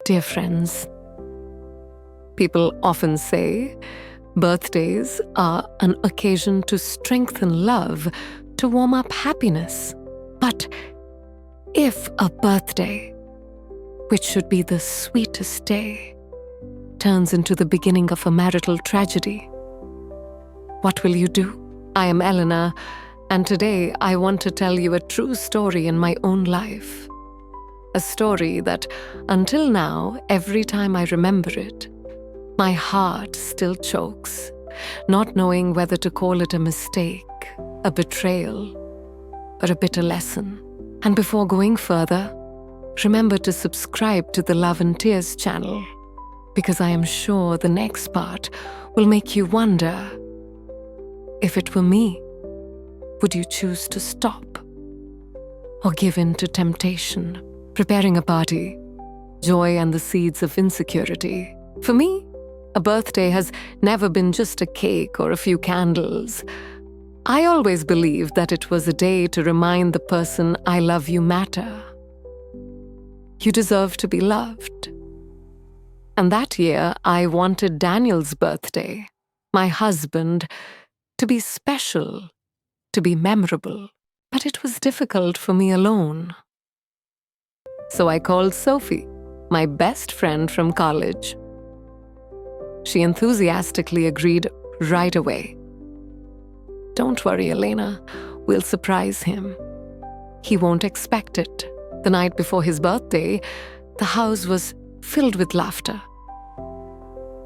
Dear friends, people often say birthdays are an occasion to strengthen love, to warm up happiness. But if a birthday, which should be the sweetest day, turns into the beginning of a marital tragedy, what will you do? I am Eleanor, and today I want to tell you a true story in my own life. A story that, until now, every time I remember it, my heart still chokes, not knowing whether to call it a mistake, a betrayal, or a bitter lesson. And before going further, remember to subscribe to the Love and Tears channel, because I am sure the next part will make you wonder, if it were me, would you choose to stop or give in to temptation? Preparing a party, joy and the seeds of insecurity. For me, a birthday has never been just a cake or a few candles. I always believed that it was a day to remind the person I love you matter. You deserve to be loved. And that year, I wanted Daniel's birthday, my husband, to be special, to be memorable. But it was difficult for me alone. So I called Sophie, my best friend from college. She enthusiastically agreed right away. Don't worry, Elena, we'll surprise him. He won't expect it. The night before his birthday, the house was filled with laughter.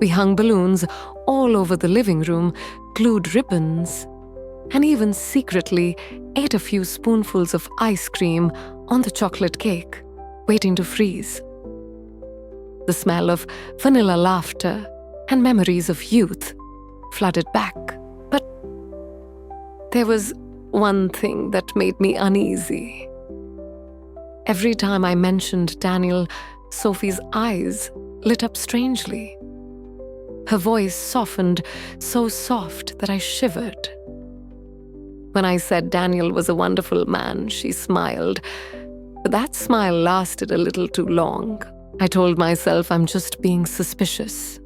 We hung balloons all over the living room, glued ribbons, and even secretly ate a few spoonfuls of ice cream on the chocolate cake, waiting to freeze. The smell of vanilla laughter and memories of youth flooded back. But there was one thing that made me uneasy. Every time I mentioned Daniel, Sophie's eyes lit up strangely. Her voice softened, so soft that I shivered. When I said Daniel was a wonderful man, she smiled. But that smile lasted a little too long. I told myself I'm just being suspicious.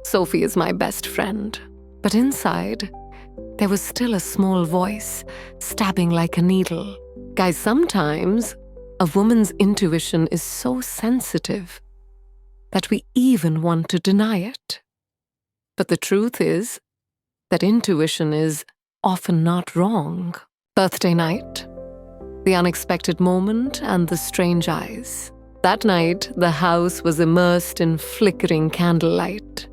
Sophie is my best friend. But inside, there was still a small voice, stabbing like a needle. Guys, sometimes a woman's intuition is so sensitive that we even want to deny it. But the truth is that intuition is often not wrong. Birthday night, the unexpected moment, and the strange eyes. That night, the house was immersed in flickering candlelight.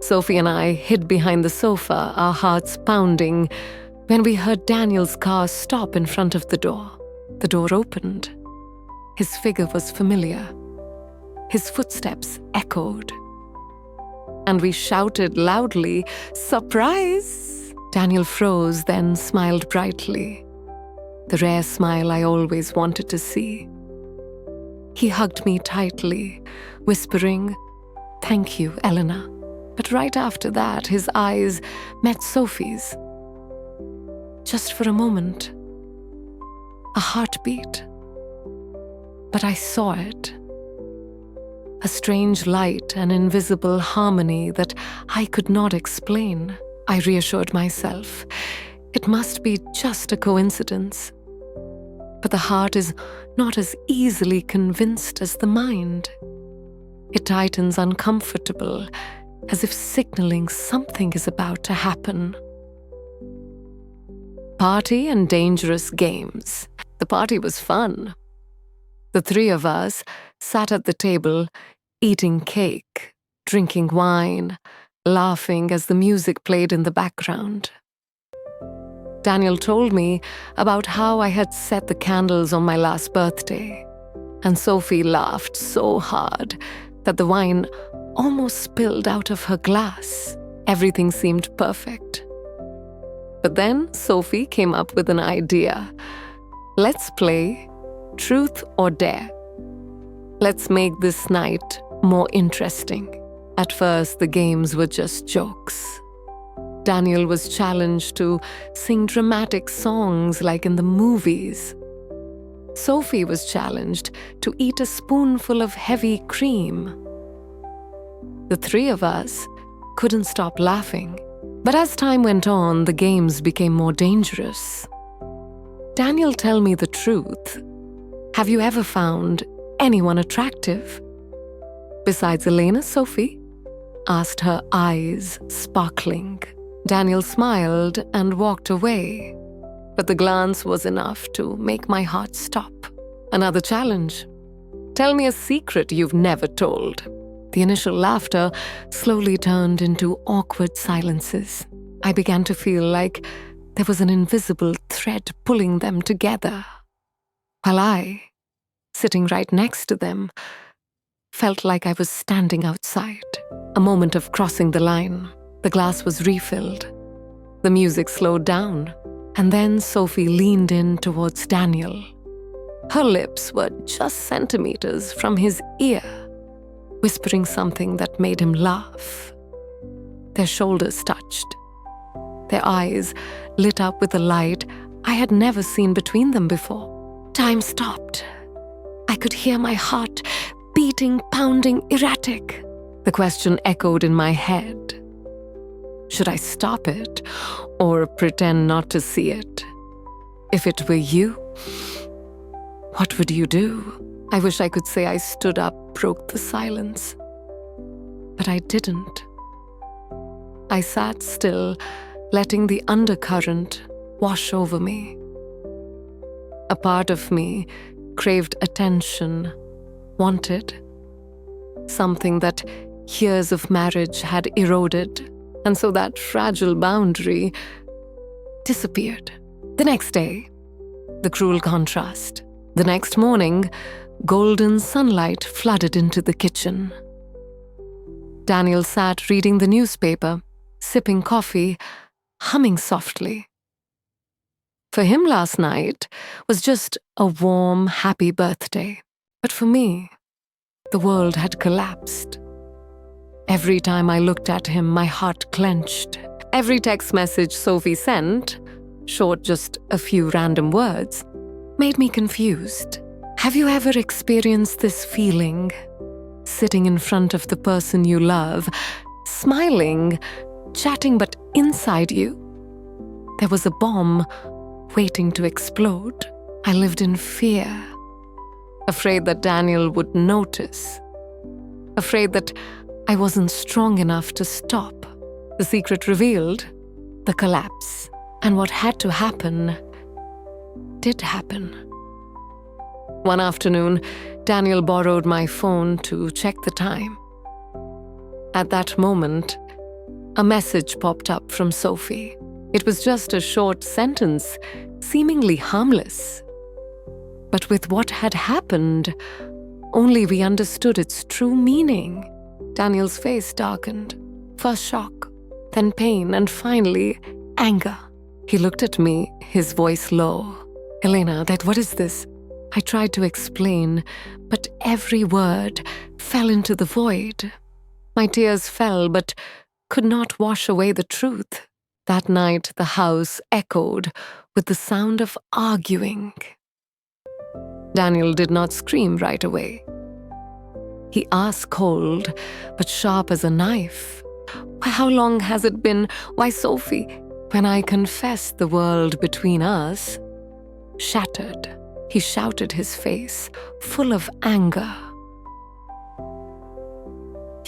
Sophie and I hid behind the sofa, our hearts pounding, when we heard Daniel's car stop in front of the door. The door opened. His figure was familiar. His footsteps echoed. And we shouted loudly, "Surprise!" Daniel froze, then smiled brightly. The rare smile I always wanted to see. He hugged me tightly, whispering, "Thank you, Eleanor." But right after that, his eyes met Sophie's. Just for a moment. A heartbeat. But I saw it. A strange light, an invisible harmony that I could not explain. I reassured myself. It must be just a coincidence. But the heart is not as easily convinced as the mind. It tightens uncomfortable, as if signaling something is about to happen. Party and dangerous games. The party was fun. The three of us sat at the table, eating cake, drinking wine, laughing as the music played in the background. Daniel told me about how I had set the candles on my last birthday, and Sophie laughed so hard that the wine almost spilled out of her glass. Everything seemed perfect. But then Sophie came up with an idea. Let's play Truth or Dare. Let's make this night more interesting. At first, the games were just jokes. Daniel was challenged to sing dramatic songs like in the movies. Sophie was challenged to eat a spoonful of heavy cream. The three of us couldn't stop laughing, but as time went on, the games became more dangerous. Daniel, tell me the truth. Have you ever found anyone attractive? Besides Elena, Sophie? Asked, her eyes sparkling. Daniel smiled and walked away, but the glance was enough to make my heart stop. Another challenge. Tell me a secret you've never told. The initial laughter slowly turned into awkward silences. I began to feel like there was an invisible thread pulling them together, while I, sitting right next to them, felt like I was standing outside. A moment of crossing the line. The glass was refilled. The music slowed down, and then Sophie leaned in towards Daniel. Her lips were just centimeters from his ear, whispering something that made him laugh. Their shoulders touched. Their eyes lit up with a light I had never seen between them before. Time stopped. I could hear my heart beating, pounding, erratic. The question echoed in my head. Should I stop it or pretend not to see it? If it were you, what would you do? I wish I could say I stood up, broke the silence. But I didn't. I sat still, letting the undercurrent wash over me. A part of me craved attention, wanted something that years of marriage had eroded, and so that fragile boundary disappeared. The next day, the cruel contrast. The next morning, golden sunlight flooded into the kitchen. Daniel sat reading the newspaper, sipping coffee, humming softly. For him, last night was just a warm, happy birthday. But for me, the world had collapsed. Every time I looked at him, my heart clenched. Every text message Sophie sent, short, just a few random words, made me confused. Have you ever experienced this feeling? Sitting in front of the person you love, smiling, chatting, but inside you, there was a bomb waiting to explode. I lived in fear, afraid that Daniel would notice, afraid that I wasn't strong enough to stop. The secret revealed, the collapse, and what had to happen did happen. One afternoon, Daniel borrowed my phone to check the time. At that moment, a message popped up from Sophie. It was just a short sentence, seemingly harmless. But with what had happened, only we understood its true meaning. Daniel's face darkened. First shock, then pain, and finally, anger. He looked at me, his voice low. Elena, what is this? I tried to explain, but every word fell into the void. My tears fell, but could not wash away the truth. That night, the house echoed with the sound of arguing. Daniel did not scream right away. He asked cold, but sharp as a knife. How long has it been? Why, Sophie, when I confessed the world between us shattered, he shouted, his face full of anger.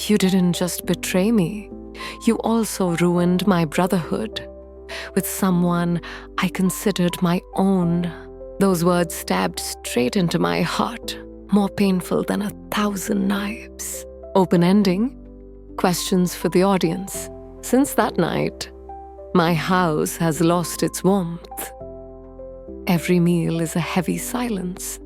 You didn't just betray me. You also ruined my brotherhood with someone I considered my own. Those words stabbed straight into my heart, more painful than 1,000 knives. Open ending, questions for the audience. Since that night, my house has lost its warmth. Every meal is a heavy silence.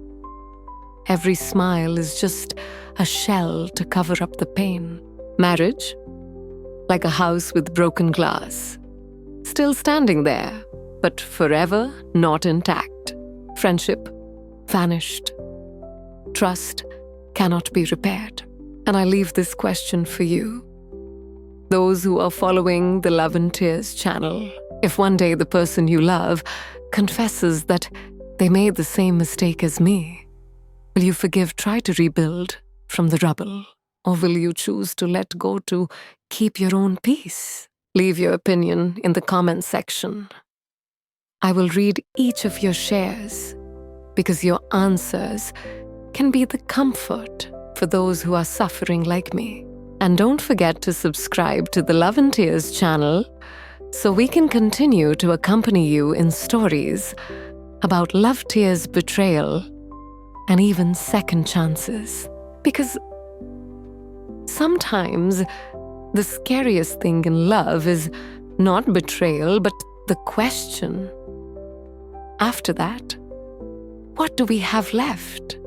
Every smile is just a shell to cover up the pain. Marriage, like a house with broken glass, still standing there, but forever not intact. Friendship, vanished. Trust cannot be repaired. And I leave this question for you, those who are following the Love and Tears channel. If one day the person you love confesses that They made the same mistake as me. Will you forgive, try to rebuild from the rubble? Or will you choose to let go to keep your own peace? Leave your opinion in the comment section. I will read each of your shares because your answers can be the comfort for those who are suffering like me. And don't forget to subscribe to the Love and Tears channel so we can continue to accompany you in stories about love, tears, betrayal, and even second chances. Because sometimes the scariest thing in love is not betrayal, but the question, after that, what do we have left?